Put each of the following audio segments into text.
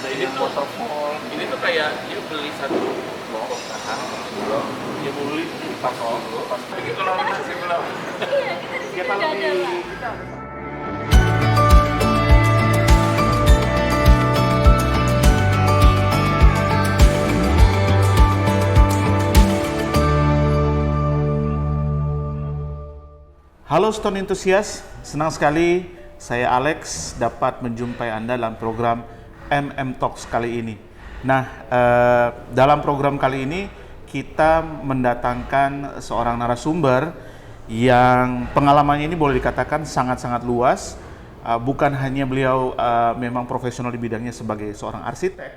ada ini tuh waterfall. Ini tuh kayak dia beli satu blok, dia beli pas dulu, pas begitu lalu nasi belum. Iya, kita di sini udah ada, Pak. Halo Stone Enthusiast, senang sekali saya Alex dapat menjumpai Anda dalam program Talks kali ini. Nah, dalam program kali ini kita mendatangkan seorang narasumber yang pengalamannya ini boleh dikatakan sangat-sangat luas. Bukan hanya beliau memang profesional di bidangnya sebagai seorang arsitek,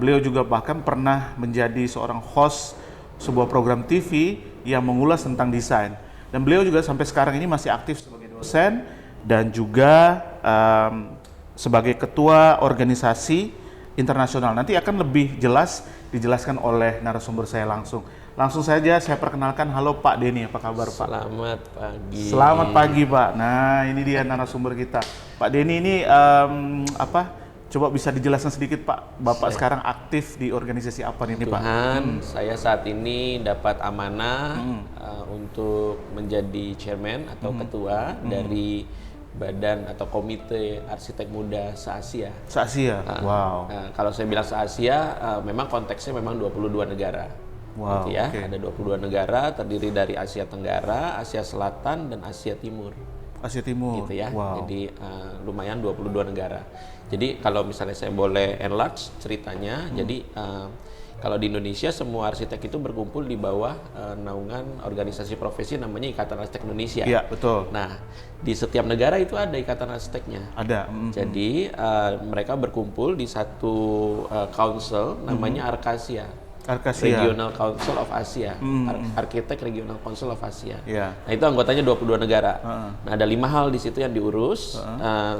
beliau juga bahkan pernah menjadi seorang host sebuah program TV yang mengulas tentang desain. Dan beliau juga sampai sekarang ini masih aktif sebagai dosen dan juga sebagai ketua organisasi internasional. Nanti akan lebih jelas dijelaskan oleh narasumber saya langsung. Langsung saja saya perkenalkan, halo Pak Denny, apa kabar Pak? Selamat pagi. Selamat pagi Pak. Nah ini dia narasumber kita. Pak Denny ini coba bisa dijelaskan sedikit Pak, Bapak sekarang aktif di organisasi apa nih Pak? Saya saat ini dapat amanah untuk menjadi chairman atau ketua dari badan atau komite arsitek muda se-Asia. Se-Asia, wow. Kalau saya bilang se-Asia, memang konteksnya memang 22 negara. Wow, gitu ya. Ada 22 negara terdiri dari Asia Tenggara, Asia Selatan, dan Asia Timur. Asia Timur, gitu ya. Wow. Jadi lumayan 22 negara. Jadi kalau misalnya saya boleh enlarge ceritanya, jadi kalau di Indonesia semua arsitek itu berkumpul di bawah naungan organisasi profesi namanya Ikatan Arsitek Indonesia. Iya, betul. Nah, di setiap negara itu ada Ikatan Arsiteknya. Ada. Jadi mereka berkumpul di satu council namanya Arkasia. Regional Council of Asia, Architect Regional Council of Asia. Yeah. Nah itu anggotanya 22 negara. Nah ada 5 hal di situ yang diurus.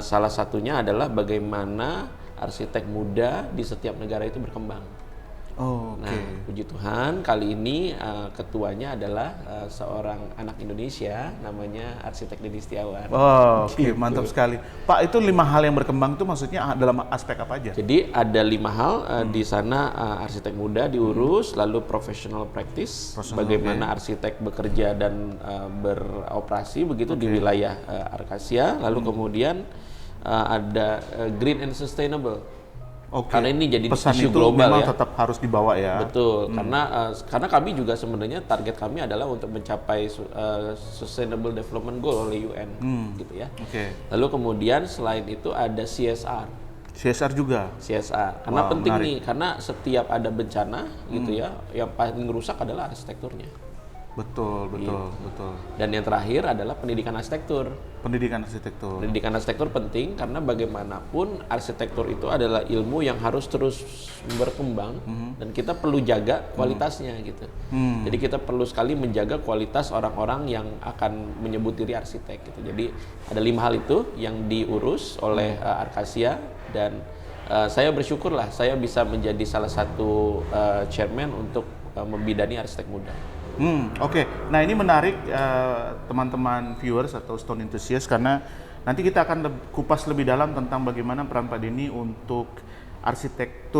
Salah satunya adalah bagaimana arsitek muda di setiap negara itu berkembang. Oh, Nah puji Tuhan kali ini ketuanya adalah seorang anak Indonesia namanya arsitek Denny Setiawan. Oh, oke, mantap sekali. Pak, itu 5 hal yang berkembang itu maksudnya dalam aspek apa aja? Jadi ada 5 hal di sana arsitek muda diurus, lalu professional practice, bagaimana arsitek bekerja dan beroperasi begitu di wilayah Arkasia, lalu kemudian ada green and sustainable. Karena ini jadi pesan isu itu global memang ya. tetap harus dibawa ya. Betul, karena kami juga sebenarnya target kami adalah untuk mencapai Sustainable Development Goal oleh UN, gitu ya. Lalu kemudian selain itu ada CSR. CSR juga. CSR, karena penting menarik. nih, karena setiap ada bencana gitu ya, yang paling rusak adalah arsitekturnya. Betul. Dan yang terakhir adalah pendidikan arsitektur. Pendidikan arsitektur. Pendidikan arsitektur penting karena bagaimanapun arsitektur itu adalah ilmu yang harus terus berkembang dan kita perlu jaga kualitasnya gitu. Jadi kita perlu sekali menjaga kualitas orang-orang yang akan menyebut diri arsitek gitu. Jadi ada 5 hal itu yang diurus oleh Arkasia dan saya bersyukurlah saya bisa menjadi salah satu chairman untuk membidani arsitek muda. Oke. Nah ini menarik teman-teman viewers atau Stone Enthusiast karena nanti kita akan kupas lebih dalam tentang bagaimana peran Pak Denny untuk arsitek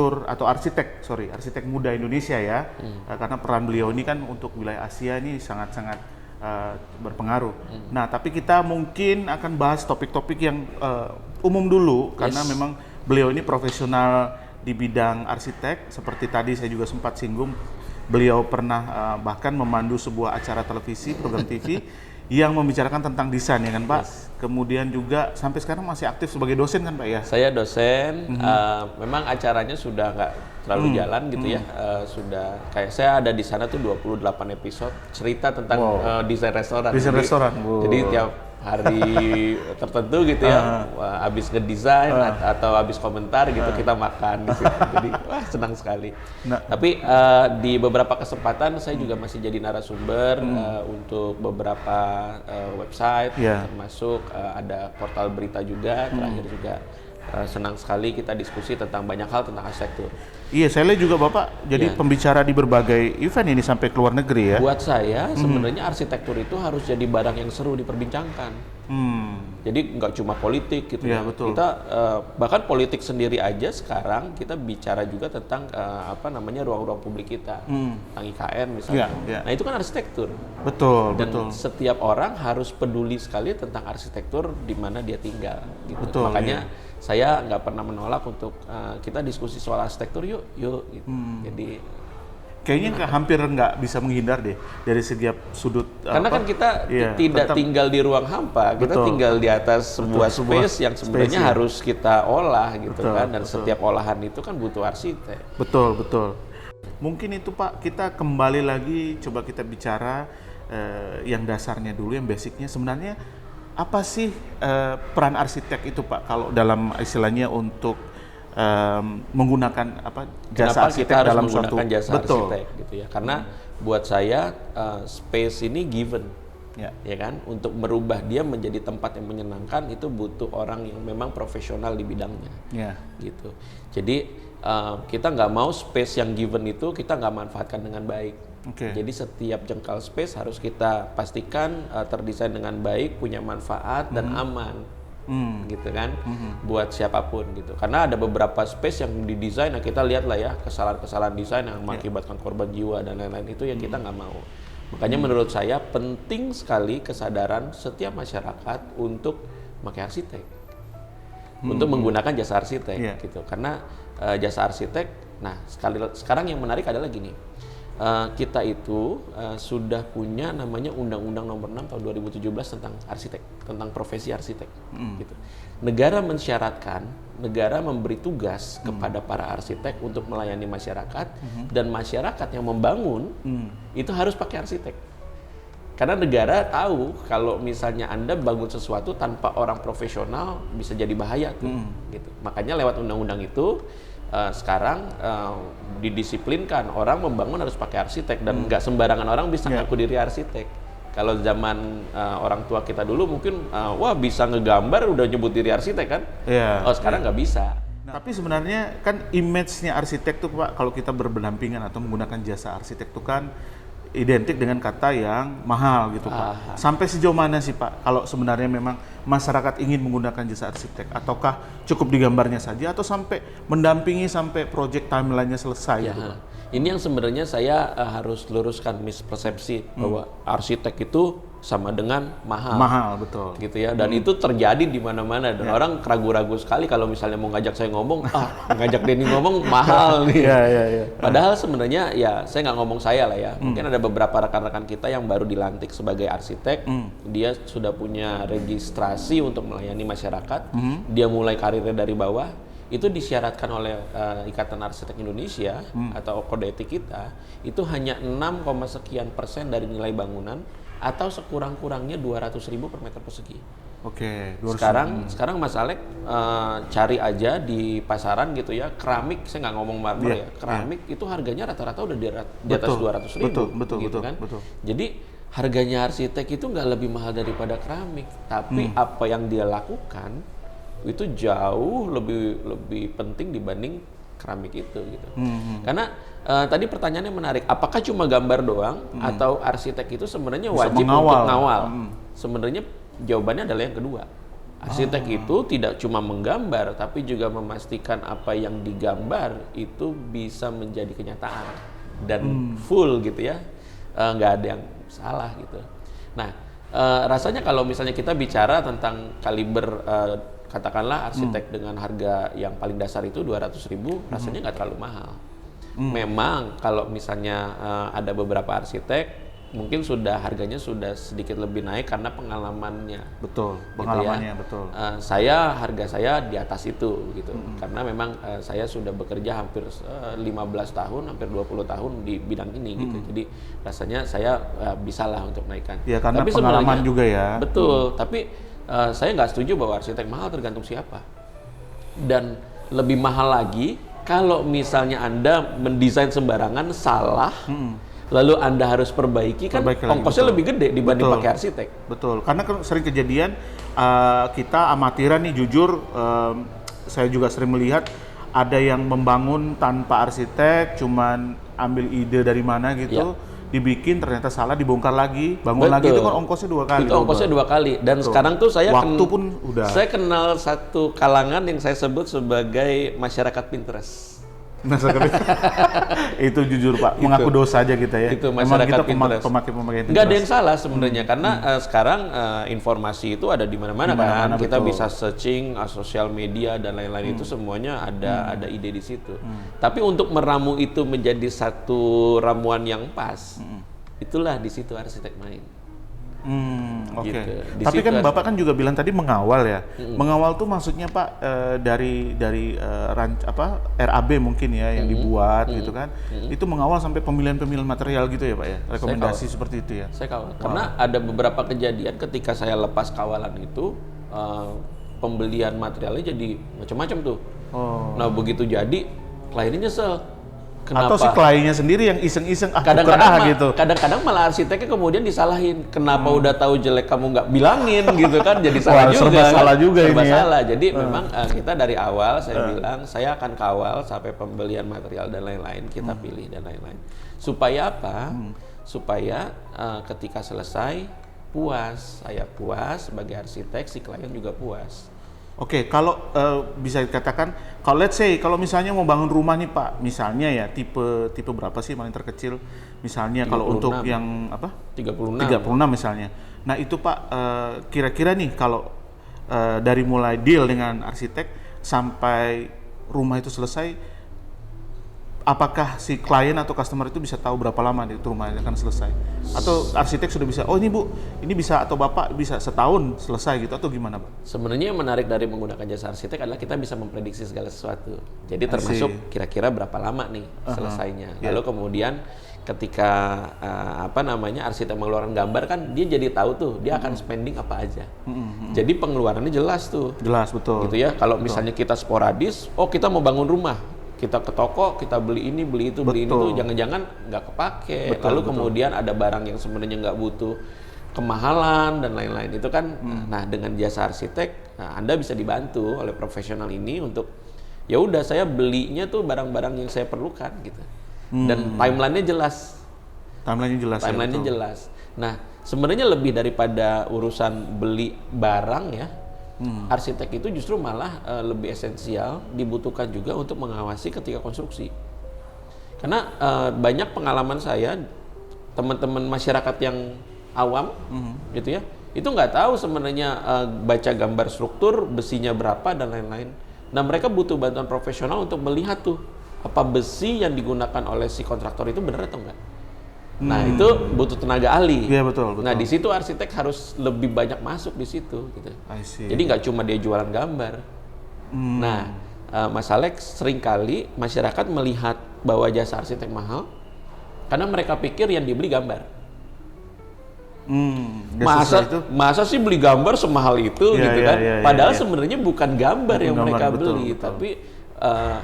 muda Indonesia ya. Karena peran beliau ini kan untuk wilayah Asia ini sangat-sangat berpengaruh. Nah tapi kita mungkin akan bahas topik-topik yang umum dulu karena memang beliau ini profesional di bidang arsitek. Seperti tadi saya juga sempat singgung, beliau pernah bahkan memandu sebuah acara televisi, program TV yang membicarakan tentang desain ya kan Pak. Kemudian juga sampai sekarang masih aktif sebagai dosen kan Pak ya? Saya dosen, memang acaranya sudah nggak terlalu jalan gitu ya. Sudah kayak saya ada di sana tuh 28 episode cerita tentang desain restoran. Desain restoran. Jadi tiap hari tertentu gitu ya, habis ngedesain atau habis komentar gitu kita makan di situ. Jadi senang sekali. Tapi di beberapa kesempatan saya juga masih jadi narasumber untuk beberapa website, termasuk ada portal berita juga. Terakhir juga senang sekali kita diskusi tentang banyak hal tentang arsitektur. Iya, saya lihat juga Bapak jadi pembicara di berbagai event ini sampai ke luar negeri ya. Buat saya sebenarnya arsitektur itu harus jadi barang yang seru diperbincangkan. Jadi nggak cuma politik gitu Iya, ya. betul. Kita bahkan politik sendiri aja sekarang kita bicara juga tentang ruang-ruang publik kita, tentang IKN misalnya. Iya. Nah itu kan arsitektur. Betul, Dan betul. setiap orang harus peduli sekali tentang arsitektur di mana dia tinggal. Gitu. Betul, Makanya saya nggak pernah menolak untuk kita diskusi soal arsitektur yuk. Gitu. Jadi Kayaknya hampir nggak bisa menghindar deh dari setiap sudut. karena kan kita tidak tetap- tinggal di ruang hampa, kita Betul. tinggal di atas sebuah sebuah space yang sebenarnya space, ya. harus kita olah gitu Betul, kan. Dan betul. setiap olahan itu kan butuh arsitek. Betul, betul. Mungkin itu Pak, kita kembali lagi coba kita bicara yang dasarnya dulu, yang basicnya. Sebenarnya apa sih peran arsitek itu Pak, kalau dalam istilahnya untuk menggunakan jasa Kenapa arsitek kita harus dalam menggunakan suatu jasa betul. arsitek gitu ya? Karena buat saya space ini given. Ya. Ya kan, untuk merubah dia menjadi tempat yang menyenangkan itu butuh orang yang memang profesional di bidangnya. Ya. Gitu. Jadi kita nggak mau space yang given itu kita nggak manfaatkan dengan baik. Oke. Jadi setiap jengkal space harus kita pastikan terdesain dengan baik, punya manfaat dan aman. Gitu kan, buat siapapun gitu. Karena ada beberapa space yang didesain, nah kita lihat lah ya kesalahan-kesalahan desain yang mengakibatkan korban jiwa dan lain-lain itu yang kita nggak mau. Makanya menurut saya penting sekali kesadaran setiap masyarakat untuk pakai arsitek, untuk menggunakan jasa arsitek gitu. Karena jasa arsitek, nah sekarang yang menarik adalah gini. Kita itu sudah punya namanya Undang-Undang Nomor 6 Tahun 2017 tentang arsitek, tentang profesi arsitek. Gitu. Negara mensyaratkan, negara memberi tugas kepada para arsitek untuk melayani masyarakat, dan masyarakat yang membangun itu harus pakai arsitek. Karena negara tahu kalau misalnya Anda bangun sesuatu tanpa orang profesional bisa jadi bahaya tuh. Gitu. Makanya lewat undang-undang itu sekarang didisiplinkan orang membangun harus pakai arsitek dan nggak sembarangan orang bisa ngaku diri arsitek. Kalau zaman orang tua kita dulu mungkin wah bisa ngegambar udah nyebut diri arsitek kan? Iya. Oh sekarang nggak bisa. Tapi sebenarnya kan image-nya arsitek tuh Pak, kalau kita berpendampingan atau menggunakan jasa arsitek tuh kan identik dengan kata yang mahal gitu Pak. Sampai sejauh mana sih Pak kalau sebenarnya memang masyarakat ingin menggunakan jasa arsitek, ataukah cukup digambarnya saja atau sampai mendampingi sampai project timeline-nya selesai gitu Pak? Ini yang sebenarnya saya harus luruskan mispersepsi bahwa arsitek itu sama dengan mahal. Mahal, betul. Gitu ya, dan itu terjadi di mana-mana dan orang ragu-ragu sekali kalau misalnya mau ngajak saya ngomong, ngajak Denny ngomong mahal nih. Iya. Padahal sebenarnya ya saya nggak ngomong saya lah ya. Mungkin ada beberapa rekan-rekan kita yang baru dilantik sebagai arsitek, dia sudah punya registrasi untuk melayani masyarakat, dia mulai karirnya dari bawah. Itu disyaratkan oleh Ikatan Arsitek Indonesia atau kode etik kita, itu hanya 6, sekian % dari nilai bangunan atau sekurang-kurangnya 200.000 per meter persegi. Oke. Sekarang Mas Alek cari aja di pasaran gitu ya, keramik, saya nggak ngomong marmer ya, keramik itu harganya rata-rata udah di atas 200.000. Betul. Jadi harganya arsitek itu nggak lebih mahal daripada keramik, tapi apa yang dia lakukan itu jauh lebih penting dibanding keramik itu gitu. Karena tadi pertanyaannya menarik, apakah cuma gambar doang atau arsitek itu sebenarnya Bisa wajib mengawal. untuk ngawal? Sebenarnya jawabannya adalah yang kedua. Arsitek itu tidak cuma menggambar tapi juga memastikan apa yang digambar itu bisa menjadi kenyataan dan full gitu ya. Nggak ada yang salah gitu. Nah, rasanya kalau misalnya kita bicara tentang kaliber katakanlah arsitek dengan harga yang paling dasar itu 200.000, rasanya nggak terlalu mahal. Memang kalau misalnya ada beberapa arsitek mungkin harganya sudah sedikit lebih naik karena pengalamannya. Betul, Gitu pengalamannya ya. betul. Harga saya di atas itu gitu. Karena memang saya sudah bekerja hampir 15 tahun, hampir 20 tahun di bidang ini gitu. Jadi rasanya saya bisalah untuk naikkan. Ya karena Tapi pengalaman sebenarnya- juga ya. Betul, tapi saya nggak setuju bahwa arsitek mahal, tergantung siapa. Dan lebih mahal lagi kalau misalnya Anda mendesain sembarangan salah, lalu Anda harus perbaiki kan Perbaiki lagi, ongkosnya betul. lebih gede dibanding Betul. pakai arsitek. Betul, karena kan sering kejadian kita amatiran nih jujur, saya juga sering melihat ada yang membangun tanpa arsitek, cuman ambil ide dari mana gitu, dibikin ternyata salah, dibongkar lagi, bangun lagi, itu kan ongkosnya 2 kali. Itu ongkosnya 2 kali. Dan sekarang tuh waktu pun udah. Saya kenal satu kalangan yang saya sebut sebagai masyarakat Pinterest. Itu jujur Pak, mengaku dosa aja kita ya. Itu Memang masyarakat kita Pinterest. pemakai Pinterest. Nggak ada yang salah sebenarnya karena sekarang informasi itu ada di mana-mana kan. Kita betul. bisa searching sosial media dan lain-lain itu semuanya ada ide di situ. Tapi untuk meramu itu menjadi satu ramuan yang pas, itulah di situ arsitek main. Oke. Gitu. Di Tapi situ kan Bapak kan juga bilang tadi mengawal ya. Mengawal tuh maksudnya Pak dari RAB mungkin ya yang dibuat gitu kan. Itu mengawal sampai pemilihan material gitu ya Pak ya. Rekomendasi seperti itu ya. Saya kawal. Karena ada beberapa kejadian ketika saya lepas kawalan itu pembelian materialnya jadi macam-macam tuh. Nah, begitu jadi kliennya nyesel. Kenapa? Atau si kliennya sendiri yang iseng-iseng gitu. Kadang-kadang malah arsiteknya kemudian disalahin. Kenapa udah tahu jelek kamu nggak bilangin gitu kan? Jadi salah juga. Serba salah juga serba ini salah. Jadi memang kita dari awal saya bilang saya akan kawal sampai pembelian material dan lain-lain kita pilih dan lain-lain. Supaya apa? Supaya ketika selesai puas, saya puas sebagai arsitek, si klien juga puas. Oke, kalau bisa dikatakan, kalau let's say kalau misalnya mau bangun rumah nih Pak, misalnya ya tipe berapa sih paling terkecil? Misalnya kalau untuk yang apa? 36 misalnya. Nah itu Pak, kira-kira nih kalau dari mulai deal dengan arsitek sampai rumah itu selesai, apakah si klien atau customer itu bisa tahu berapa lama itu rumahnya akan selesai? Atau arsitek sudah bisa, oh ini Bu, ini bisa, atau Bapak bisa setahun selesai gitu, atau gimana Pak? Sebenarnya yang menarik dari menggunakan jasa arsitek adalah kita bisa memprediksi segala sesuatu. Jadi termasuk kira-kira berapa lama nih selesainya. Lalu kemudian ketika arsitek mengeluarkan gambar kan dia jadi tahu tuh dia akan spending apa aja. Jadi pengeluarannya jelas tuh. Jelas, betul. Gitu ya. Kalau misalnya kita sporadis, oh kita mau bangun rumah, kita ke toko, kita beli ini, beli itu, beli ini tuh, jangan-jangan nggak kepake. Lalu kemudian ada barang yang sebenarnya nggak butuh, kemahalan dan lain-lain. Itu kan, nah dengan jasa arsitek, Anda bisa dibantu oleh profesional ini untuk, ya udah saya belinya tuh barang-barang yang saya perlukan gitu. Dan timelinenya jelas. Timelinenya jelas. Nah, sebenarnya lebih daripada urusan beli barang ya. Arsitek itu justru malah lebih esensial, dibutuhkan juga untuk mengawasi ketika konstruksi. Karena banyak pengalaman saya, teman-teman masyarakat yang awam, gitu ya, itu nggak tahu sebenarnya baca gambar struktur, besinya berapa dan lain-lain. Nah mereka butuh bantuan profesional untuk melihat tuh apa besi yang digunakan oleh si kontraktor itu benar atau enggak. Nah itu butuh tenaga ahli. Iya betul. Nah di situ arsitek harus lebih banyak masuk di situ gitu. Jadi nggak cuma dia jualan gambar. Nah Mas Alex, seringkali masyarakat melihat bahwa jasa arsitek mahal karena mereka pikir yang dibeli gambar. Masa sih beli gambar semahal itu gitu kan? Padahal sebenarnya bukan gambar yang mereka beli, tapi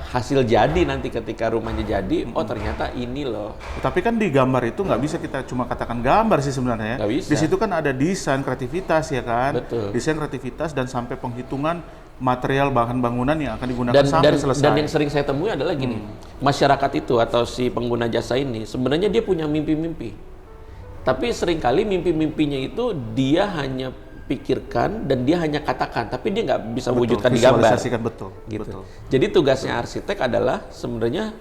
hasil jadi nanti ketika rumahnya jadi, oh ternyata ini loh. Tapi kan di gambar itu nggak bisa kita cuma katakan gambar sih sebenarnya. Nggak bisa. Di situ kan ada desain kreativitas ya kan. Betul. Desain kreativitas dan sampai penghitungan material bahan bangunan yang akan digunakan sampai selesai. Dan yang sering saya temui adalah gini, masyarakat itu atau si pengguna jasa ini sebenarnya dia punya mimpi-mimpi. Tapi seringkali mimpi-mimpinya itu dia hanya pikirkan dan dia hanya katakan, tapi dia nggak bisa wujudkan di gambar. Betul. Gitu. Jadi tugasnya arsitek adalah sebenarnya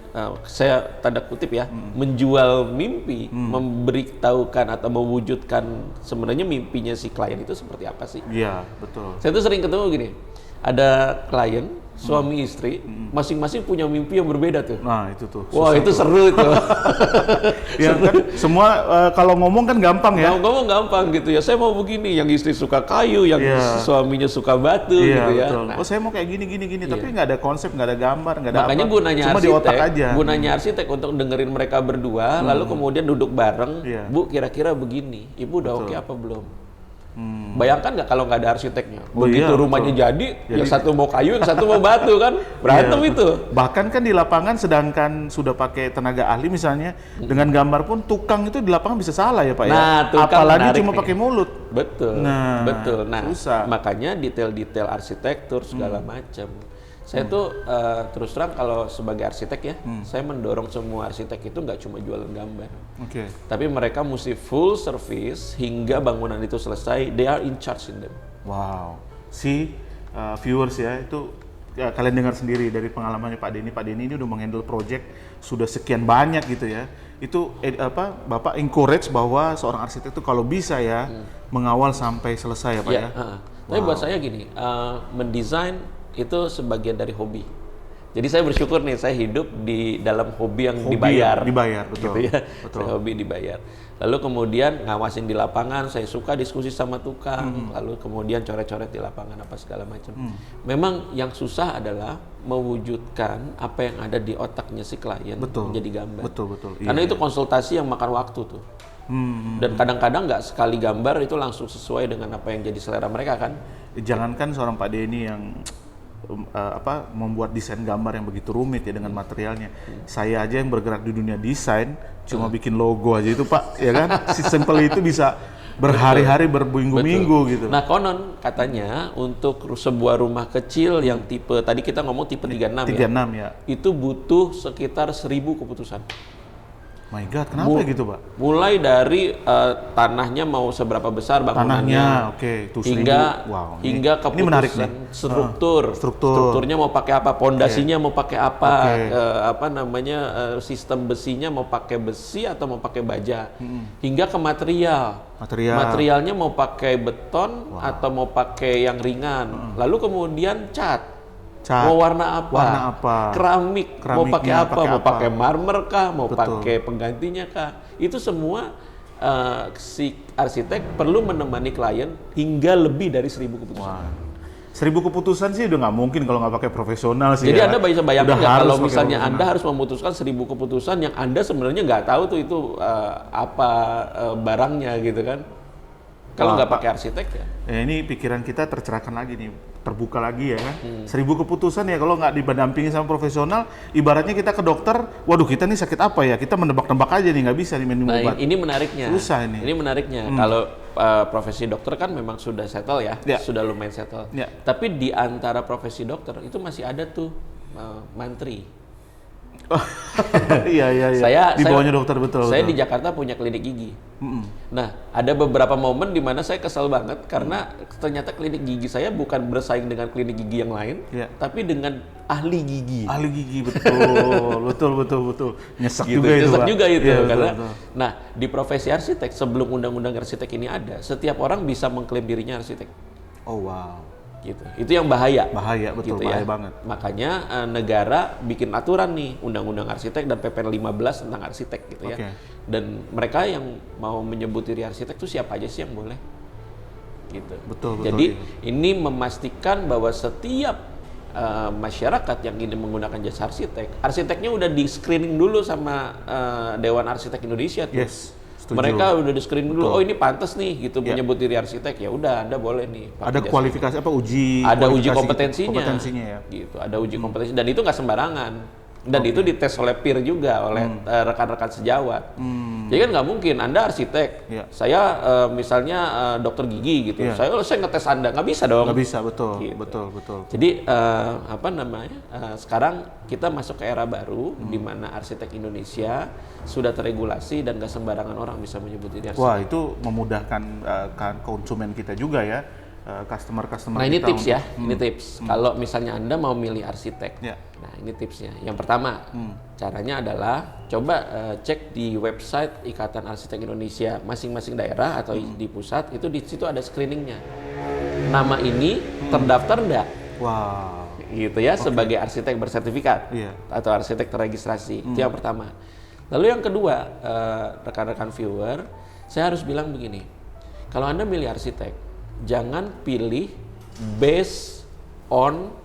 saya tanda kutip ya, menjual mimpi, memberitahukan atau mewujudkan sebenarnya mimpinya si klien itu seperti apa sih? Iya, betul. Saya tuh sering ketemu gini, ada klien suami istri masing-masing punya mimpi yang berbeda tuh. Nah itu tuh. Wah itu seru itu. Ya kan semua kalau ngomong kan gampang ya. Ngomong gampang gitu ya. Saya mau begini, yang istri suka kayu, yang suaminya suka batu gitu ya. Betul. Nah, oh saya mau kayak gini, tapi nggak ada konsep, nggak ada gambar, nggak ada makanya apa. gunanya Cuma arsitek, di otak aja. Gunanya arsitek untuk dengerin mereka berdua, lalu kemudian duduk bareng. Bu kira-kira begini, ibu udah oke apa belum? Bayangkan nggak kalau nggak ada arsiteknya, begitu rumahnya jadi, yang satu mau kayu, yang satu mau batu kan, berantem itu. Bahkan kan di lapangan sedangkan sudah pakai tenaga ahli misalnya, dengan gambar pun tukang itu di lapangan bisa salah ya Pak ya. Nah, apalagi cuma pakai mulut. Betul, nah, betul. Nah, susah. makanya detail-detail arsitektur segala macam. Saya tuh terus terang kalau sebagai arsitek ya, saya mendorong semua arsitek itu nggak cuma jualan gambar. Oke. Tapi mereka mesti full service hingga bangunan itu selesai, they are in charge in them. Wow. Viewers ya, itu kalian dengar sendiri dari pengalamannya Pak Denny. Pak Denny ini udah menghandle project sudah sekian banyak gitu ya. Itu Bapak encourage bahwa seorang arsitek itu kalau bisa ya mengawal sampai selesai ya Pak ya. Tapi buat saya gini, mendesain itu sebagian dari hobi. Jadi saya bersyukur nih, saya hidup di dalam hobi yang dibayar. Dibayar, betul. Gitu ya. Betul. Saya hobi dibayar. Lalu kemudian ngawasin di lapangan, saya suka diskusi sama tukang, lalu kemudian coret-coret di lapangan apa segala macam. Memang yang susah adalah mewujudkan apa yang ada di otaknya si klien menjadi gambar. Betul. Karena itu konsultasi yang makan waktu tuh. Dan kadang-kadang nggak sekali gambar itu langsung sesuai dengan apa yang jadi selera mereka kan. Jangankan seorang Pak Denny yang membuat desain gambar yang begitu rumit ya dengan materialnya. Saya aja yang bergerak di dunia desain cuma bikin logo aja itu Pak, ya kan? Simple itu bisa berhari-hari, berminggu-minggu gitu. Nah, konon katanya untuk sebuah rumah kecil yang tipe tadi kita ngomong tipe 36 ya. Itu butuh sekitar 1000 keputusan. My God, kenapa gitu Pak? Mulai dari tanahnya mau seberapa besar bangunannya, oke, hingga keputusan ini menarik nih. strukturnya mau pakai apa, pondasinya mau pakai apa, sistem besinya mau pakai besi atau mau pakai baja, hingga ke materialnya mau pakai beton atau mau pakai yang ringan, lalu kemudian cat. Mau warna apa? Keramik mau pakai apa? Mau pakai marmer kah? Mau pakai penggantinya kah? Itu semua si arsitek perlu menemani klien hingga lebih dari 1000 keputusan. 1000 keputusan sih udah nggak mungkin kalau nggak pakai profesional sih. Jadi ya. Anda bisa bayangkan nggak kalau misalnya profesional. Anda harus memutuskan 1000 keputusan yang Anda sebenarnya nggak tahu tuh itu barangnya gitu kan? Kalau nggak pakai arsitek ya. Ini pikiran kita tercerahkan lagi nih, terbuka lagi ya kan. 1000 keputusan ya kalau nggak didampingi sama profesional, ibaratnya kita ke dokter, waduh kita nih sakit apa ya? Kita menebak-nebak aja nih, nggak bisa nih minum obat. Ini menariknya. Susah ini. Ini menariknya. Kalau profesi dokter kan memang sudah settle ya, sudah lumayan settle. Ya. Tapi di antara profesi dokter itu masih ada tuh mantri. Iya. Di bawahnya dokter betul. Saya di Jakarta punya klinik gigi. Nah, ada beberapa momen di mana saya kesal banget karena ternyata klinik gigi saya bukan bersaing dengan klinik gigi yang lain, tapi dengan ahli gigi. Ahli gigi betul. Nyesek gitu, juga itu. Nyesek juga itu ya, karena. Betul. Nah, di profesi arsitek sebelum undang-undang arsitek ini ada, setiap orang bisa mengklaim dirinya arsitek. Oh wow. Gitu. Itu yang bahaya. Betul, gitu bahaya banget. Makanya negara bikin aturan nih, Undang-Undang Arsitek dan PPN 15 tentang arsitek gitu ya. Dan mereka yang mau menyebut diri arsitek itu siapa aja sih yang boleh? Gitu. Betul. Jadi ini memastikan bahwa setiap masyarakat yang ingin menggunakan jasa arsiteknya udah di screening dulu sama Dewan Arsitek Indonesia tuh. Yes. Setuju. Mereka udah di screening dulu. Oh ini pantas nih gitu menyebut diri arsitek, ya udah Anda boleh nih. Ada kualifikasi uji kompetensinya ya. Gitu. Ada uji kompetensi dan itu nggak sembarangan. Dan itu dites oleh peer juga oleh rekan-rekan sejawat. Jadi kan nggak mungkin Anda arsitek, saya misalnya dokter gigi gitu. Saya ngetes Anda, nggak bisa dong. Nggak bisa, betul, gitu. betul. Jadi sekarang kita masuk ke era baru di mana arsitek Indonesia sudah terregulasi dan nggak sembarangan orang bisa menyebut diri arsitek. Wah itu memudahkan konsumen kita juga ya, customer Nah ini tips ya, ini tips. Kalau misalnya Anda mau milih arsitek, nah ini tipsnya. Yang pertama, caranya adalah coba cek di website Ikatan Arsitek Indonesia masing-masing daerah atau di pusat, itu di situ ada screeningnya. Nama ini terdaftar enggak? Wow. Gitu ya, sebagai arsitek bersertifikat atau arsitek terregistrasi. Itu yang pertama. Lalu yang kedua, rekan-rekan viewer, saya harus bilang begini. Kalau Anda milih arsitek, jangan pilih based on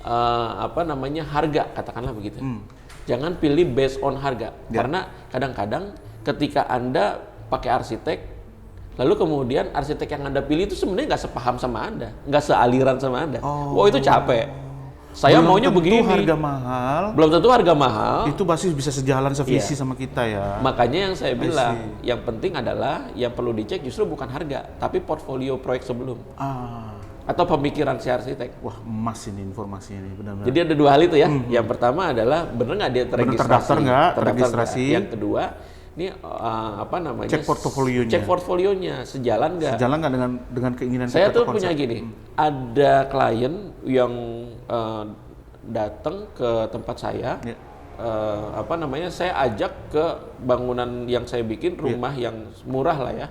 harga, katakanlah begitu. Jangan pilih based on harga, karena kadang-kadang ketika Anda pakai arsitek, lalu kemudian arsitek yang Anda pilih itu sebenarnya nggak sepaham sama Anda, nggak sealiran sama Anda. Wah itu capek. Saya maunya begini. Belum tentu harga mahal. Itu pasti bisa sejalan sevisi sama kita ya. Makanya yang saya bilang, yang penting adalah yang perlu dicek justru bukan harga, tapi portfolio proyek sebelum. atau pemikiran si arsitek. Wah, emas ini informasi ini benar-benar. Jadi ada dua hal itu ya. Yang pertama adalah bener nggak dia terregistrasi? Terdaftar nggak? Terdaftar Terregistrasi. nggak? Yang kedua, ini apa namanya? Cek portofolionya. Cek portfolionya, sejalan nggak? Sejalan nggak dengan keinginan Saya kita tuh punya gini, ada klien yang datang ke tempat saya, Ya. apa namanya? Saya ajak ke bangunan yang saya bikin, rumah yang murah lah ya,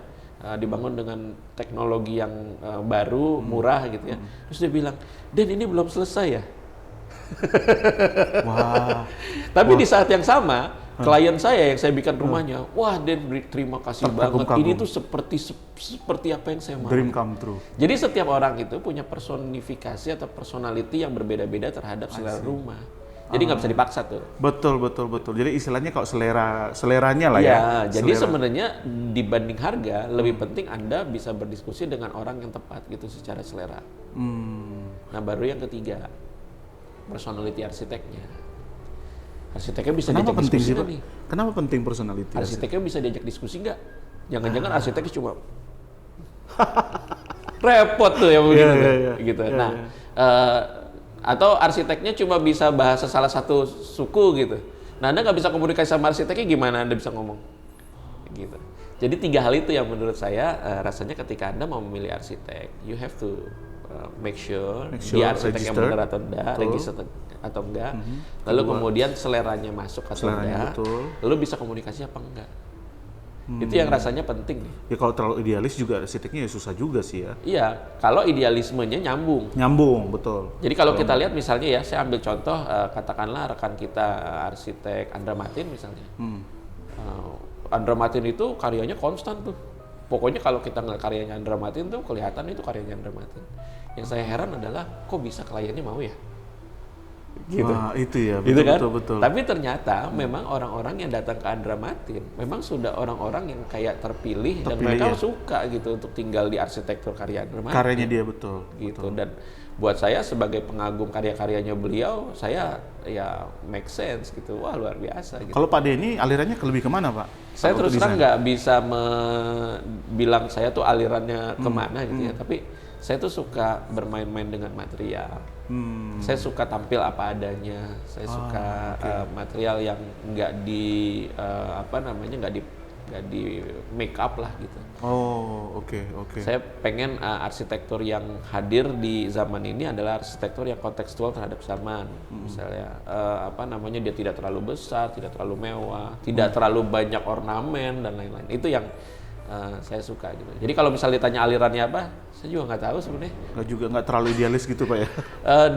dibangun dengan teknologi yang baru, murah gitu ya. Terus dia bilang, "Den, ini belum selesai ya?" Wah. Tapi di saat yang sama, klien saya yang saya bikin rumahnya, wah Den, terima kasih banget. Terkagum-kagum. Ini tuh seperti apa yang saya mau. Dream come true. Jadi setiap orang itu punya personifikasi atau personality yang berbeda-beda terhadap selera rumah. Jadi nggak bisa dipaksa tuh. Betul. Jadi istilahnya kalau seleranya lah ya. Ya, jadi sebenarnya dibanding harga, lebih penting Anda bisa berdiskusi dengan orang yang tepat gitu secara selera. Nah, baru yang ketiga, personality arsiteknya. Arsiteknya bisa Kenapa diajak penting diskusi sih, nggak Pak? nih? Kenapa penting personality? Arsiteknya bisa diajak diskusi nggak? Jangan-jangan arsiteknya cuma repot tuh ya begitu, gitu. Nah, atau arsiteknya cuma bisa bahasa salah satu suku gitu. Nah, Anda nggak bisa komunikasi sama arsiteknya, gimana Anda bisa ngomong? Gitu. Jadi 3 hal itu yang menurut saya rasanya ketika Anda mau memilih arsitek, you have to make sure dia arsitek yang benar atau enggak, register atau enggak. Lalu kemudian seleranya masuk atau enggak. Lalu bisa komunikasi apa enggak. Itu yang rasanya penting nih. Ya kalau terlalu idealis juga arsiteknya ya susah juga sih ya. Iya, kalau idealismenya nyambung. Nyambung, betul. Jadi kalau kita lihat misalnya ya, saya ambil contoh katakanlah rekan kita arsitek Andra Matin misalnya. Andra Matin itu karyanya konstan tuh. Pokoknya kalau kita ngeliat karyanya Andra Matin tuh kelihatan itu karyanya Andra Matin. Yang saya heran adalah kok bisa kliennya mau ya? Gitu. Wah, itu ya, Gitu kan? betul. Tapi ternyata memang orang-orang yang datang ke Andra Matin memang sudah orang-orang yang kayak terpilih dan mereka suka gitu untuk tinggal di arsitektur karya Andra Matin. Karyanya dia betul. Gitu. Dan buat saya sebagai pengagum karya-karyanya beliau, saya ya make sense gitu. Wah, luar biasa gitu. Kalau Pak Denny alirannya lebih kemana, Pak? Saya Kalau terus untuk terang desain? nggak bisa bilang saya tuh alirannya kemana gitu ya, tapi saya tuh suka bermain-main dengan material. Saya suka tampil apa adanya. Saya suka material yang nggak di nggak di make up lah gitu. Oh, oke. Saya pengen arsitektur yang hadir di zaman ini adalah arsitektur yang kontekstual terhadap zaman. Misalnya dia tidak terlalu besar, tidak terlalu mewah, tidak terlalu banyak ornamen dan lain-lain. Itu yang saya suka gitu. Jadi kalau misalnya ditanya alirannya apa, saya juga nggak tahu sebenarnya. Nggak terlalu idealis gitu, Pak ya?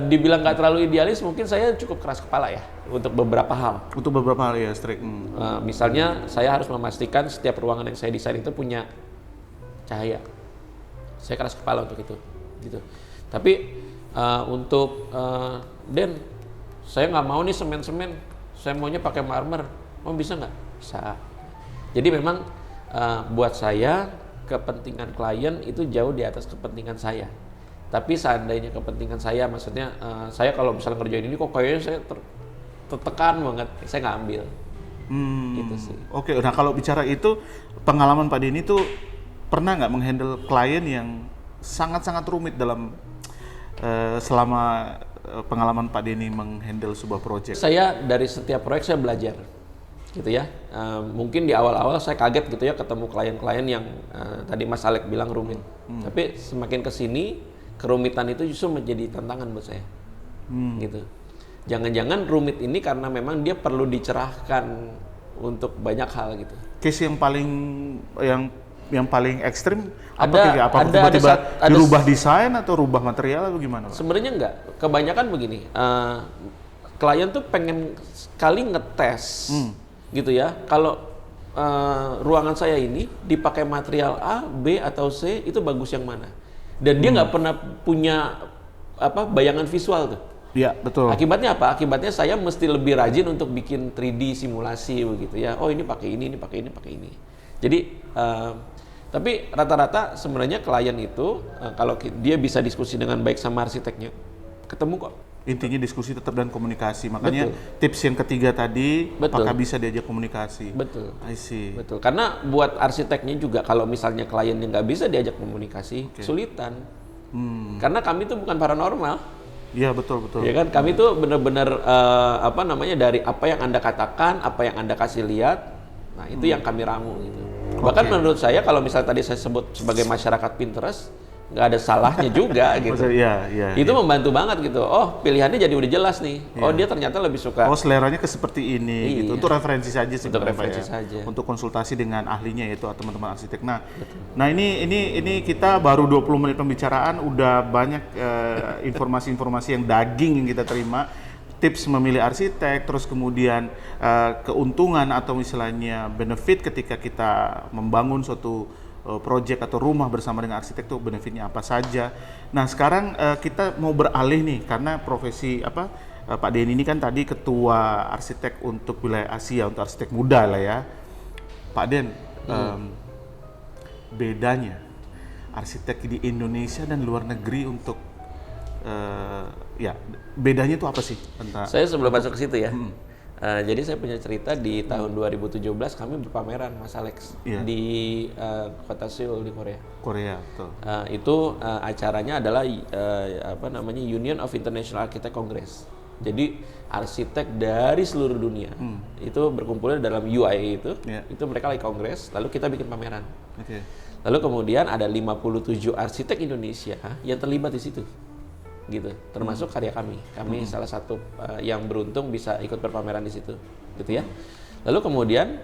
Dibilang nggak terlalu idealis, mungkin saya cukup keras kepala ya untuk beberapa hal. Untuk beberapa hal ya, strict. Misalnya saya harus memastikan setiap ruangan yang saya desain itu punya cahaya. Saya keras kepala untuk itu, gitu. Tapi untuk Den, saya nggak mau nih semen-semen. Saya maunya pakai marmer. Mau bisa nggak? Bisa. Jadi memang buat saya kepentingan klien itu jauh di atas kepentingan saya. Tapi seandainya kepentingan saya, maksudnya saya kalau misalnya ngerjain ini kok kayaknya saya tertekan banget, saya nggak ambil. Gitu sih. Oke, nah kalau bicara itu pengalaman Pak Denny itu pernah nggak menghandle klien yang sangat-sangat rumit dalam selama pengalaman Pak Denny menghandle sebuah proyek? Saya dari setiap proyek saya belajar. Gitu ya, mungkin di awal-awal saya kaget gitu ya ketemu klien-klien yang tadi Mas Alek bilang rumit, tapi semakin kesini kerumitan itu justru menjadi tantangan buat saya, gitu. Jangan-jangan rumit ini karena memang dia perlu dicerahkan untuk banyak hal gitu. Case yang paling ekstrim Ada tiba-tiba dirubah desain atau rubah material atau gimana, Pak? Sebenarnya enggak, kebanyakan begini, klien tuh pengen sekali ngetes. Gitu ya, kalau ruangan saya ini dipakai material A, B atau C itu bagus yang mana? Dan dia nggak pernah punya bayangan visual tuh. Iya, betul. Akibatnya apa? Akibatnya saya mesti lebih rajin untuk bikin 3D simulasi begitu ya. Oh ini pakai ini pakai ini pakai ini. Jadi tapi rata-rata sebenarnya klien itu kalau dia bisa diskusi dengan baik sama arsiteknya, ketemu kok. Intinya diskusi tetap dan komunikasi. Makanya tips yang ketiga tadi, apakah bisa diajak komunikasi? Betul. I see. Betul. Karena buat arsiteknya juga kalau misalnya kliennya nggak bisa diajak komunikasi, kesulitan. Karena kami itu bukan paranormal. Iya, betul. Ya kan, kami tuh benar-benar dari apa yang Anda katakan, apa yang Anda kasih lihat, nah itu yang kami ramu gitu. Bahkan menurut saya kalau misalnya tadi saya sebut sebagai masyarakat Pinterest, nggak ada salahnya juga gitu. Iya. Itu membantu banget gitu. Oh, pilihannya jadi udah jelas nih. Oh, dia ternyata lebih suka. Oh, seleranya ke seperti ini gitu. Untuk referensi saja sih. Untuk Pak, referensi saja. Untuk konsultasi dengan ahlinya yaitu teman-teman arsitek. Nah ini kita baru 20 menit pembicaraan udah banyak informasi-informasi yang daging yang kita terima. Tips memilih arsitek, terus kemudian keuntungan atau misalnya benefit ketika kita membangun suatu project atau rumah bersama dengan arsitek tuh benefitnya apa saja. Nah sekarang kita mau beralih nih karena profesi Pak Denny ini kan tadi ketua arsitek untuk wilayah Asia untuk arsitek muda lah ya. Pak Den, bedanya arsitek di Indonesia dan luar negeri untuk bedanya itu apa sih? Saya sebelum masuk ke situ ya. Jadi saya punya cerita di tahun 2017 kami berpameran Mas Alex di kota Seoul di Korea. Betul. Itu acaranya adalah Union of International Architect Congress. Jadi arsitek dari seluruh dunia itu berkumpul dalam UIA itu mereka lagi kongres, lalu kita bikin pameran. Lalu kemudian ada 57 arsitek Indonesia yang terlibat di situ. Gitu, termasuk karya kami salah satu yang beruntung bisa ikut berpameran di situ, gitu ya. Lalu kemudian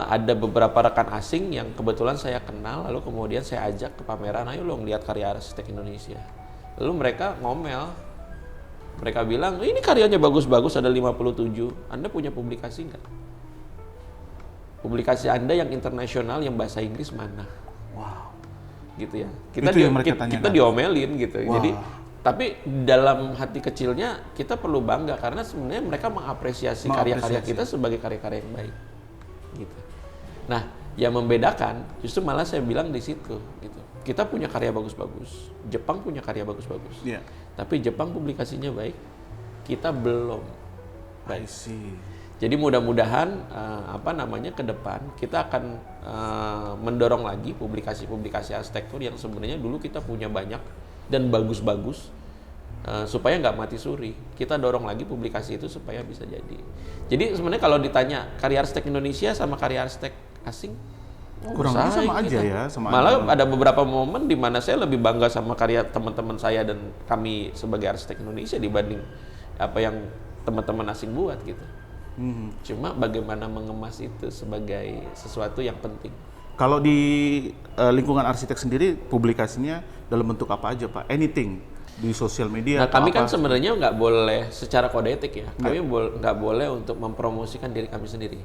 ada beberapa rekan asing yang kebetulan saya kenal, lalu kemudian saya ajak ke pameran, ayo lo lihat karya arsitek Indonesia. Lalu mereka ngomel, mereka bilang ini karyanya bagus-bagus ada 57, Anda punya publikasi nggak? Publikasi Anda yang internasional yang bahasa Inggris mana? Wow, gitu ya. Kita diomelin gitu, jadi. Tapi dalam hati kecilnya kita perlu bangga karena sebenarnya mereka mengapresiasi karya-karya kita sebagai karya-karya yang baik, gitu. Nah, yang membedakan justru malah saya bilang di situ, gitu. Kita punya karya bagus-bagus, Jepang punya karya bagus-bagus, tapi Jepang publikasinya baik, kita belum baik. Jadi mudah-mudahan ke depan kita akan mendorong lagi publikasi-publikasi arsitektur yang sebenarnya dulu kita punya banyak dan bagus-bagus supaya nggak mati suri. Kita dorong lagi publikasi itu supaya bisa jadi. Jadi sebenarnya kalau ditanya karya arsitek Indonesia sama karya arsitek asing, kurang lebih sama aja ya. Malah ada beberapa momen di mana saya lebih bangga sama karya teman-teman saya dan kami sebagai arsitek Indonesia dibanding apa yang teman-teman asing buat gitu. Cuma bagaimana mengemas itu sebagai sesuatu yang penting. Kalau di lingkungan arsitek sendiri publikasinya dalam bentuk apa aja Pak? Anything di sosial media? Nah kami kan sebenarnya nggak boleh secara kode etik ya. Kami nggak boleh untuk mempromosikan diri kami sendiri.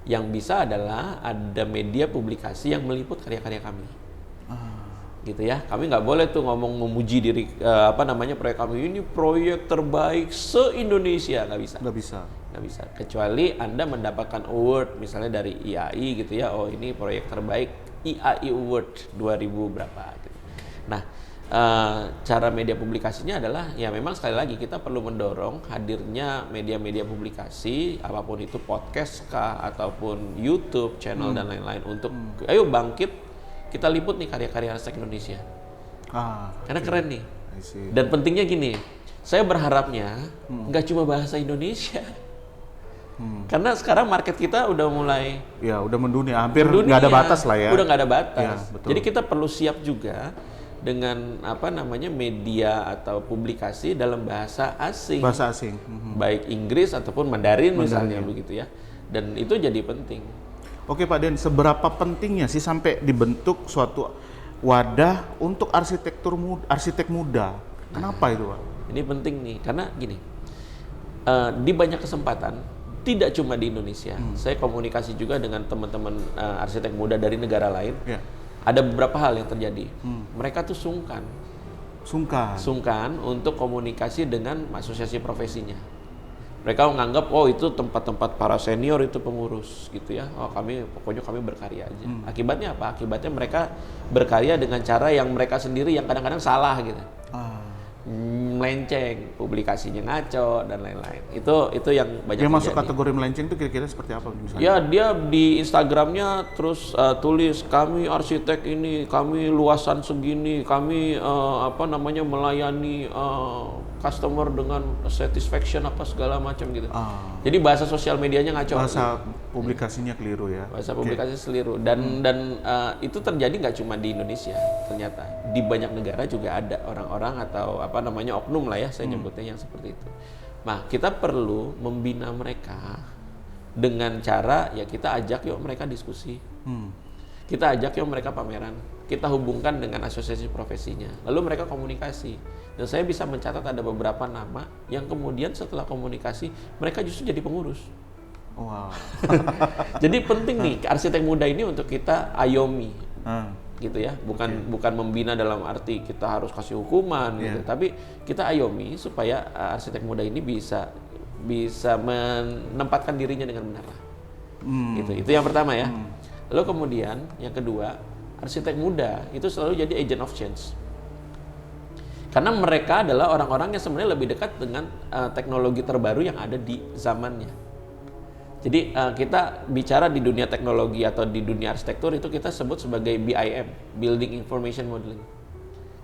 Yang bisa adalah ada media publikasi yang meliput karya-karya kami. Gitu ya. Kami nggak boleh tuh ngomong memuji diri proyek kami ini proyek terbaik se-Indonesia, nggak bisa. Nggak bisa, kecuali Anda mendapatkan award misalnya dari IAI gitu ya, oh ini proyek terbaik IAI Award 2000 berapa gitu. Nah, cara media publikasinya adalah ya memang sekali lagi kita perlu mendorong hadirnya media-media publikasi apapun itu podcast kah ataupun YouTube channel dan lain-lain untuk ayo bangkit kita liput nih karya-karya arsitek Indonesia. Karena keren nih. Dan pentingnya gini, saya berharapnya nggak cuma bahasa Indonesia. Karena sekarang market kita udah mulai udah mendunia, hampir nggak ada batas lah ya. Udah nggak ada batas. Jadi kita perlu siap juga dengan media atau publikasi dalam bahasa asing. Baik Inggris ataupun Mandarin misalnya begitu ya. Dan itu jadi penting. Oke Pak Den, seberapa pentingnya sih sampai dibentuk suatu wadah untuk arsitek muda? Kenapa itu Pak? Ini penting nih, karena gini, di banyak kesempatan tidak cuma di Indonesia, saya komunikasi juga dengan teman-teman arsitek muda dari negara lain. Ada beberapa hal yang terjadi. Mereka tuh sungkan untuk komunikasi dengan asosiasi profesinya. Mereka menganggap itu tempat-tempat para senior itu pengurus gitu ya. Pokoknya kami berkarya aja. Akibatnya apa? Akibatnya mereka berkarya dengan cara yang mereka sendiri yang kadang-kadang salah gitu. melenceng, publikasinya ngaco dan lain-lain. Itu yang banyak Yang masuk terjadi. kategori melenceng itu kira-kira seperti apa misalnya? Ya, dia di Instagramnya terus tulis kami arsitek ini, kami luasan segini, kami melayani customer dengan satisfaction apa segala macam gitu. Jadi bahasa sosial medianya ngaco. Bahasa publikasinya keliru ya. Bahasa publikasi seliru dan itu terjadi nggak cuma di Indonesia, ternyata di banyak negara juga ada orang-orang atau oknum lah ya saya nyebutnya yang seperti itu. Nah, kita perlu membina mereka dengan cara ya kita ajak yuk mereka diskusi, kita ajak yuk mereka pameran, kita hubungkan dengan asosiasi profesinya, lalu mereka komunikasi. Dan saya bisa mencatat ada beberapa nama yang kemudian setelah komunikasi mereka justru jadi pengurus. Wow. Jadi penting nih arsitek muda ini untuk kita ayomi, gitu ya. Bukan membina dalam arti kita harus kasih hukuman, gitu. Tapi kita ayomi supaya arsitek muda ini bisa menempatkan dirinya dengan benar. Gitu. Itu yang pertama ya. Lalu kemudian yang kedua, arsitek muda itu selalu jadi agent of change. Karena mereka adalah orang-orang yang sebenarnya lebih dekat dengan teknologi terbaru yang ada di zamannya. Jadi kita bicara di dunia teknologi atau di dunia arsitektur itu kita sebut sebagai BIM, Building Information Modeling.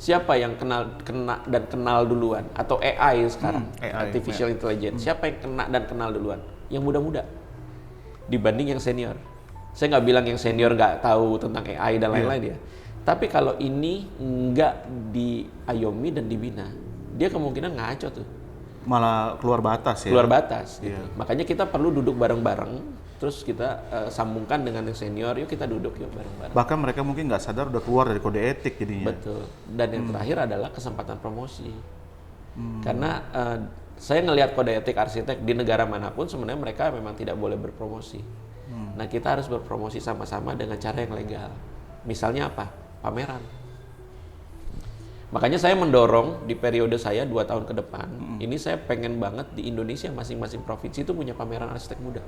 Siapa yang kenal duluan atau AI sekarang, Artificial Intelligence. Siapa yang kena dan kenal duluan? Yang muda-muda dibanding yang senior. Saya nggak bilang yang senior nggak tahu tentang AI dan lain-lain ya. Tapi kalau ini nggak diayomi dan dibina, dia kemungkinan ngaco tuh. Malah keluar batas ya. Keluar batas. Gitu. Makanya kita perlu duduk bareng-bareng, terus kita sambungkan dengan yang senior, yuk kita duduk yuk bareng-bareng. Bahkan mereka mungkin nggak sadar udah keluar dari kode etik jadinya. Betul. Dan yang terakhir adalah kesempatan promosi. Karena saya ngelihat kode etik arsitek di negara manapun sebenarnya mereka memang tidak boleh berpromosi. Nah kita harus berpromosi sama-sama dengan cara yang legal. Misalnya apa? Pameran. Makanya saya mendorong di periode saya 2 tahun ke depan, ini saya pengen banget di Indonesia masing-masing provinsi itu punya pameran arsitek muda.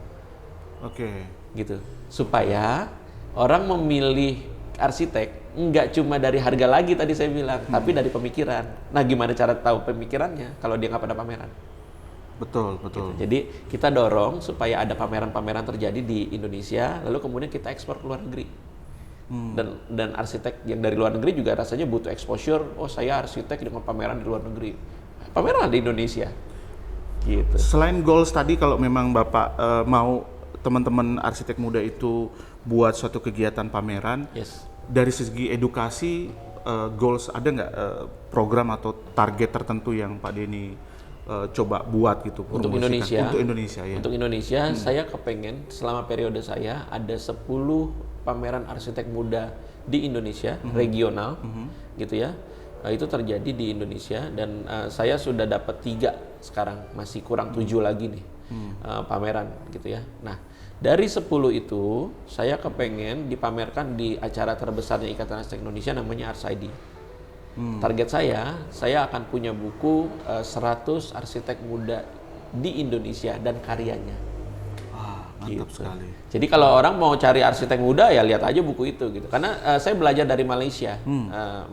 Oke. Gitu. Supaya orang memilih arsitek nggak cuma dari harga lagi tadi saya bilang, tapi dari pemikiran. Nah, gimana cara tahu pemikirannya kalau dia nggak pada pameran? Betul. Gitu. Jadi kita dorong supaya ada pameran-pameran terjadi di Indonesia, lalu kemudian kita ekspor ke luar negeri. Dan arsitek yang dari luar negeri juga rasanya butuh exposure. Oh, saya arsitek dengan pameran di luar negeri. Pameran di Indonesia. Gitu. Selain goals tadi, kalau memang Bapak mau teman-teman arsitek muda itu buat suatu kegiatan pameran, dari segi edukasi, goals ada nggak program atau target tertentu yang Pak Denny coba buat gitu untuk Indonesia? Untuk Indonesia ya. Untuk Indonesia, saya kepengen selama periode saya ada 10 pameran arsitek muda di Indonesia regional, gitu ya. Itu terjadi di Indonesia dan saya sudah dapat 3 sekarang, masih kurang 7 lagi nih pameran, gitu ya. Nah, dari 10 itu saya kepengen dipamerkan di acara terbesarnya Ikatan Arsitek Indonesia namanya ArsID. Target saya akan punya buku 100 arsitek muda di Indonesia dan karyanya. Mantap sekali. Jadi kalau orang mau cari arsitek muda ya lihat aja buku itu gitu. Karena saya belajar dari Malaysia,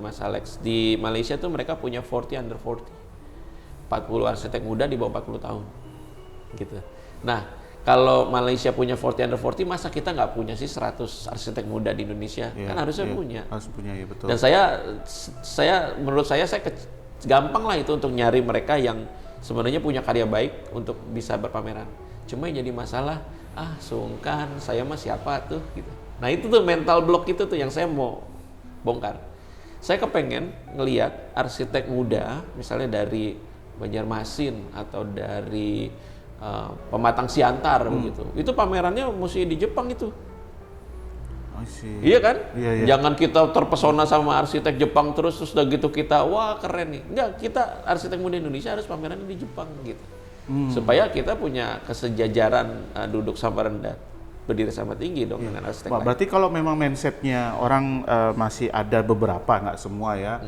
Mas Alex. Di Malaysia tuh mereka punya 40 under 40. 40 arsitek muda di bawah 40 tahun. Gitu. Nah, kalau Malaysia punya 40 under 40, masa kita nggak punya sih 100 arsitek muda di Indonesia? Kan harusnya punya. Harus punya, ya betul. Dan menurut saya gampang lah itu untuk nyari mereka yang sebenarnya punya karya baik untuk bisa berpameran. Cuma yang jadi masalah, sungkan, saya mah siapa tuh gitu. Nah itu tuh mental block itu tuh yang saya mau bongkar. Saya kepengen ngelihat arsitek muda, misalnya dari Banjarmasin atau dari Pematang Siantar begitu. Itu pamerannya mesti di Jepang itu. Iya kan? Iya. Jangan kita terpesona sama arsitek Jepang terus udah gitu kita wah keren nih. Enggak, kita arsitek muda Indonesia harus pamerannya di Jepang gitu. Supaya kita punya kesejajaran duduk sama rendah, berdiri sama tinggi dong dengan arsitek lain. Berarti kalau memang mindsetnya orang masih ada beberapa, nggak semua ya,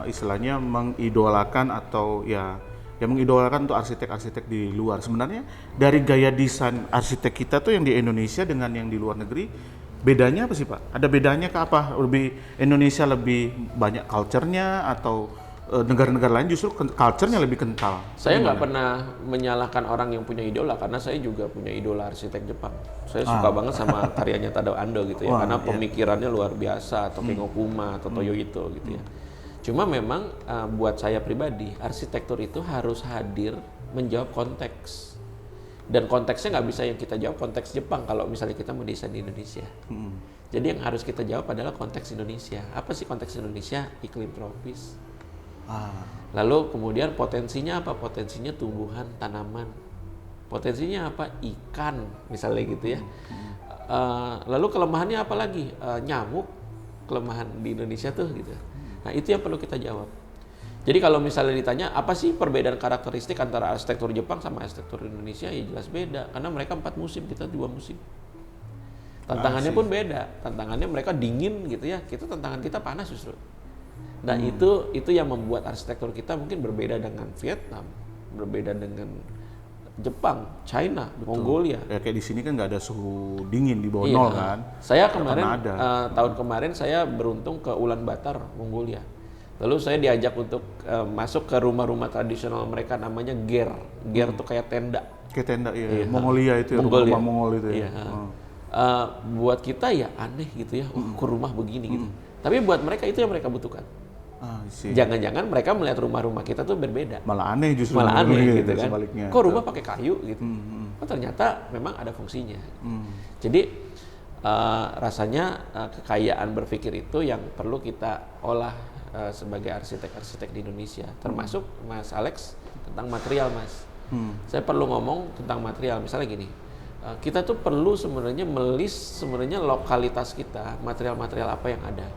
istilahnya mengidolakan atau ya mengidolakan untuk arsitek-arsitek di luar. Sebenarnya dari gaya desain arsitek kita tuh yang di Indonesia dengan yang di luar negeri, bedanya apa sih Pak? Ada bedanya ke apa? Indonesia lebih banyak culture-nya atau negara-negara lain justru culture-nya lebih kental. Saya nggak pernah menyalahkan orang yang punya idola, karena saya juga punya idola arsitek Jepang. Saya suka banget sama karyanya Tadao Ando gitu ya, karena pemikirannya luar biasa, atau Kengo Kuma, atau Toyo Ito gitu ya. Cuma memang buat saya pribadi, arsitektur itu harus hadir menjawab konteks. Dan konteksnya nggak bisa yang kita jawab konteks Jepang kalau misalnya kita mau desain di Indonesia. Jadi yang harus kita jawab adalah konteks Indonesia. Apa sih konteks Indonesia? Iklim tropis. Lalu kemudian potensinya apa? Potensinya tumbuhan, tanaman. Potensinya apa? Ikan, misalnya gitu ya. Lalu kelemahannya apa lagi? Nyamuk, kelemahan di Indonesia tuh gitu. Nah itu yang perlu kita jawab. Jadi kalau misalnya ditanya apa sih perbedaan karakteristik antara arsitektur Jepang sama arsitektur Indonesia, ya jelas beda. Karena mereka 4 musim, kita 2 musim. Tantangannya pun beda. Tantangannya mereka dingin gitu ya. Tantangan kita panas justru. Nah itu yang membuat arsitektur kita mungkin berbeda dengan Vietnam, berbeda dengan Jepang, China, Mongolia. Ya kayak di sini kan nggak ada suhu dingin di bawah nol kan. Saya kemarin tahun kemarin saya beruntung ke Ulaanbaatar, Mongolia. Lalu saya diajak untuk masuk ke rumah-rumah tradisional mereka, namanya ger. Ger tuh kayak tenda. Kayak tenda ya. Mongolia itu ya, rumah Mongol itu ya. Buat kita ya aneh gitu ya, ke rumah begini gitu. Tapi buat mereka itu yang mereka butuhkan. Jangan-jangan mereka melihat rumah-rumah kita tuh berbeda. Malah aneh justru. Malah aneh gitu kan. Sebaliknya. Kok rumah pakai kayu gitu. Oh ternyata memang ada fungsinya. Jadi rasanya kekayaan berpikir itu yang perlu kita olah sebagai arsitek-arsitek di Indonesia. Termasuk Mas Alex tentang material Mas. Saya perlu ngomong tentang material. Misalnya gini, kita tuh perlu sebenarnya melis sebenarnya lokalitas kita, material-material apa yang ada.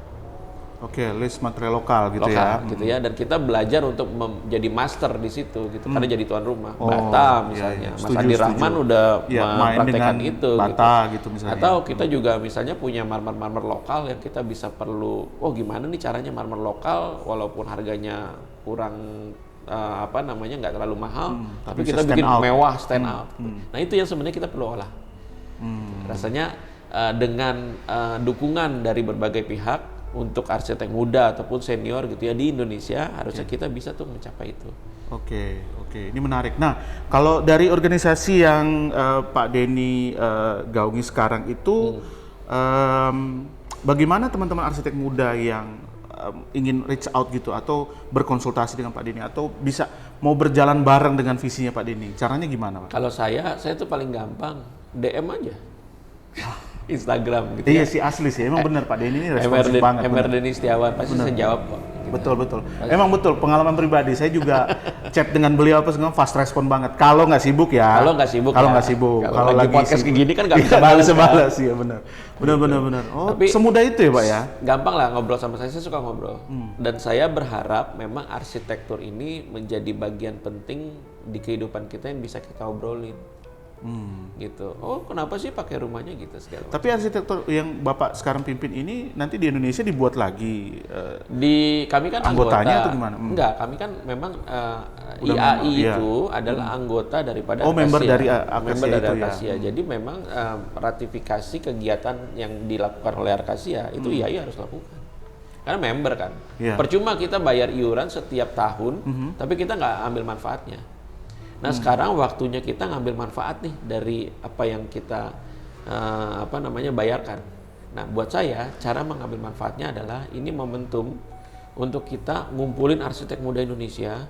Oke, list material lokal gitu gitu ya. Dan kita belajar untuk menjadi master di situ gitu. Karena jadi tuan rumah. Bata misalnya. Mas Andi Rahman udah mempraktekkan itu Bata gitu misalnya. Atau kita juga misalnya punya marmer-marmer lokal yang kita bisa perlu, gimana nih caranya marmer lokal walaupun harganya kurang nggak terlalu mahal, tapi kita bikin mewah, stand out. Nah itu yang sebenarnya kita perlu olah. Rasanya dengan dukungan dari berbagai pihak untuk arsitek muda ataupun senior gitu ya di Indonesia, harusnya kita bisa tuh mencapai itu. Oke. Ini menarik. Nah, kalau dari organisasi yang Pak Denny gaungi sekarang itu, bagaimana teman-teman arsitek muda yang ingin reach out gitu atau berkonsultasi dengan Pak Denny atau bisa mau berjalan bareng dengan visinya Pak Denny? Caranya gimana, Pak? Kalau saya tuh paling gampang DM aja. Instagram gitu. Iya sih, asli sih, emang benar Pak Denny ini responsif banget. Emer Denny Setiawan pasti saya jawab kok. Gitu. Betul. Emang betul, pengalaman pribadi saya juga chat dengan beliau fast respon banget. Kalau nggak sibuk ya. Kalau nggak sibuk. Kalau lagi podcast kayak gini kan nggak bisa balas. Iya benar. Oh, tapi semudah itu ya Pak ya? Gampang lah ngobrol sama saya suka ngobrol. Dan saya berharap memang arsitektur ini menjadi bagian penting di kehidupan kita yang bisa kita obrolin. Gitu. Kenapa sih pakai rumahnya gitu segala. Tapi arsitektur yang Bapak sekarang pimpin ini nanti di Indonesia dibuat lagi. Kami kan anggotanya anggota, atau gimana? Enggak, kami kan memang IAI itu adalah anggota daripada member dari Arkasia. Jadi memang ratifikasi kegiatan yang dilakukan oleh Arkasia itu IAI harus lakukan. Karena member kan. Percuma kita bayar iuran setiap tahun, tapi kita nggak ambil manfaatnya. Nah sekarang waktunya kita ngambil manfaat nih dari apa yang kita bayarkan. Nah buat saya cara mengambil manfaatnya adalah ini momentum untuk kita ngumpulin arsitek muda Indonesia,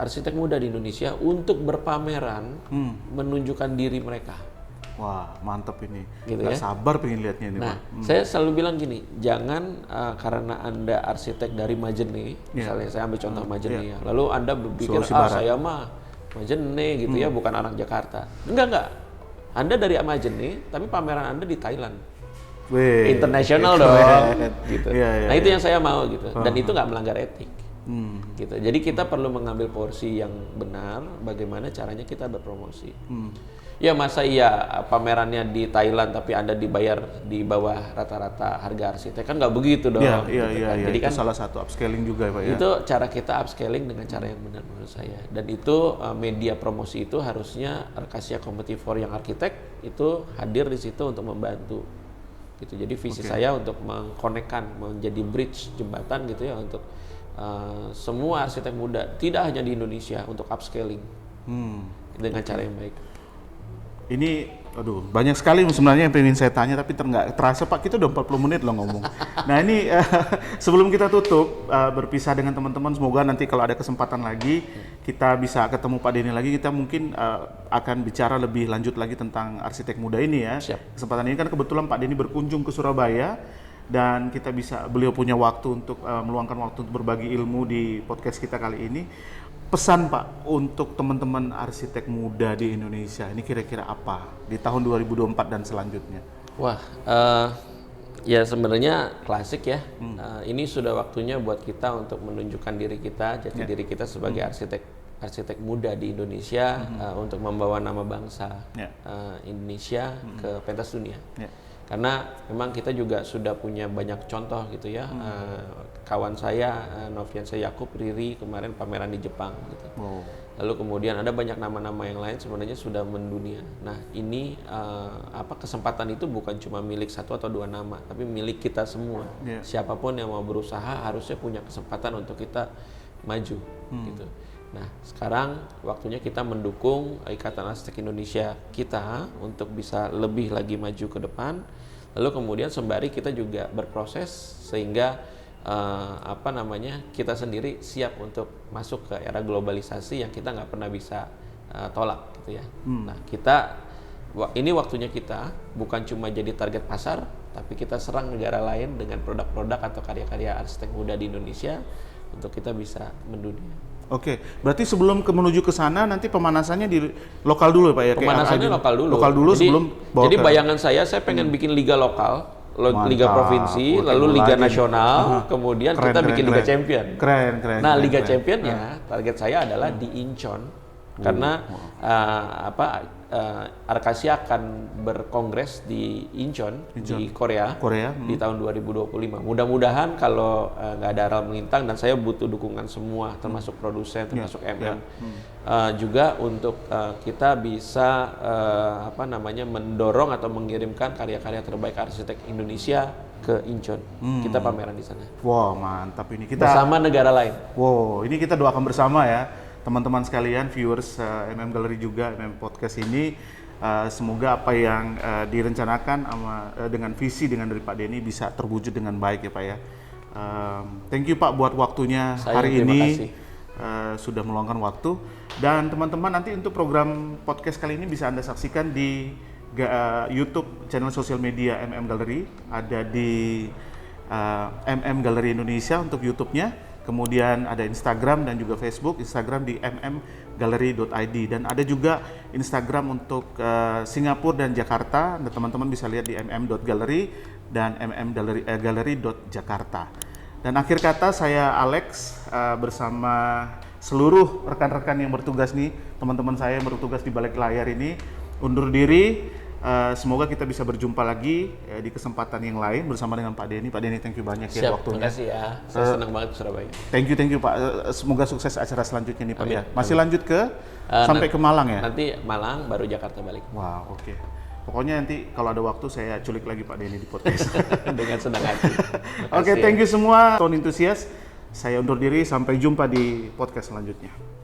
arsitek muda di Indonesia untuk berpameran, menunjukkan diri mereka. Wah mantep ini, gitu gak ya? Sabar pengen lihatnya ini. Nah saya selalu bilang gini, jangan karena Anda arsitek dari Majene, misalnya saya ambil contoh Majene ya, lalu Anda berpikir saya mah Majene gitu ya, bukan anak Jakarta. Enggak. Anda dari Majene, tapi pameran Anda di Thailand. Internasional dong. Gitu. Nah itu yang saya mau gitu. Dan itu nggak melanggar etik. Gitu. Jadi kita perlu mengambil porsi yang benar, bagaimana caranya kita berpromosi. Ya masa iya pamerannya di Thailand tapi Anda dibayar di bawah rata-rata harga arsitek, kan nggak begitu dong. Iya. Jadi itu kan salah satu upscaling juga Pak ya. Itu cara kita upscaling dengan cara yang benar menurut saya. Dan itu media promosi itu harusnya Arkasia Kompetitor yang arsitek itu hadir di situ untuk membantu. Gitu. Jadi visi saya untuk mengkonekkan, menjadi bridge jembatan gitu ya untuk semua arsitek muda, tidak hanya di Indonesia, untuk upscaling dengan cara yang baik. Ini, aduh, banyak sekali sebenarnya yang pengen saya tanya, tapi nggak terasa Pak, kita udah 40 menit loh ngomong. Nah ini sebelum kita tutup, berpisah dengan teman-teman, semoga nanti kalau ada kesempatan lagi, kita bisa ketemu Pak Denny lagi, kita mungkin akan bicara lebih lanjut lagi tentang arsitek muda ini ya. Siap. Kesempatan ini kan kebetulan Pak Denny berkunjung ke Surabaya, dan beliau punya waktu untuk meluangkan waktu untuk berbagi ilmu di podcast kita kali ini. Pesan Pak untuk teman-teman arsitek muda di Indonesia ini kira-kira apa di tahun 2024 dan selanjutnya? Wah, ya sebenarnya klasik ya. Ini sudah waktunya buat kita untuk menunjukkan diri kita, jati diri kita sebagai arsitek muda di Indonesia, untuk membawa nama bangsa Indonesia ke pentas dunia. Karena memang kita juga sudah punya banyak contoh gitu ya. Kawan saya Noviansa Yakub, Riri kemarin pameran di Jepang gitu. Lalu kemudian ada banyak nama-nama yang lain sebenarnya sudah mendunia. Nah ini kesempatan itu bukan cuma milik satu atau dua nama, tapi milik kita semua. Siapapun yang mau berusaha harusnya punya kesempatan untuk kita maju gitu. Nah sekarang waktunya kita mendukung Ikatan Arsitek Indonesia kita untuk bisa lebih lagi maju ke depan. Lalu kemudian sembari kita juga berproses sehingga kita sendiri siap untuk masuk ke era globalisasi yang kita nggak pernah bisa tolak gitu ya. Nah ini waktunya kita bukan cuma jadi target pasar, tapi kita serang negara lain dengan produk-produk atau karya-karya arsitek muda di Indonesia untuk kita bisa mendunia. Oke, berarti sebelum menuju ke sana nanti pemanasannya di lokal dulu Pak ya? Pemanasannya lokal dulu. Lokal dulu sebelum bawa jadi bayangan saya pengen bikin liga lokal, liga provinsi, lalu liga nasional, kemudian kita bikin liga champion. Keren. Nah, liga champion ya target saya adalah di Incheon, karena Arkasia akan berkongres di Incheon di Korea di tahun 2025. Mudah-mudahan kalau nggak ada aral melintang, dan saya butuh dukungan semua, termasuk produsen, termasuk juga untuk kita bisa mendorong atau mengirimkan karya-karya terbaik arsitek Indonesia ke Incheon. Kita pameran di sana. Wow, mantap ini kita bersama negara lain. Wow, ini kita doakan bersama ya. Teman-teman sekalian, viewers Gallery juga, Podcast ini, semoga apa yang direncanakan dengan visi dari Pak Denny bisa terwujud dengan baik ya Pak ya. Thank you Pak buat waktunya hari ini, sudah meluangkan waktu. Dan teman-teman, nanti untuk program podcast kali ini bisa Anda saksikan di YouTube channel sosial media Gallery, ada di Gallery Indonesia untuk YouTube-nya. Kemudian ada Instagram dan juga Facebook. Instagram di mmgallery.id, dan ada juga Instagram untuk Singapura dan Jakarta. Dan teman-teman bisa lihat di mm.gallery dan mmgallery.jakarta. Dan akhir kata, saya Alex bersama seluruh rekan-rekan yang bertugas nih, teman-teman saya yang bertugas di balik layar ini, undur diri. Semoga kita bisa berjumpa lagi di kesempatan yang lain bersama dengan Pak Denny. Pak Denny, thank you banyak ya waktunya. Terima kasih ya. Saya senang banget di Surabaya. Thank you Pak. Semoga sukses acara selanjutnya nih Pak ya. Masih lanjut ke sampai ke Malang ya? Nanti Malang, baru Jakarta balik. Wow, oke. Pokoknya nanti kalau ada waktu saya culik lagi Pak Denny di podcast. Dengan senang hati. Oke, thank you semua. Stone Enthusiast. Saya undur diri, sampai jumpa di podcast selanjutnya.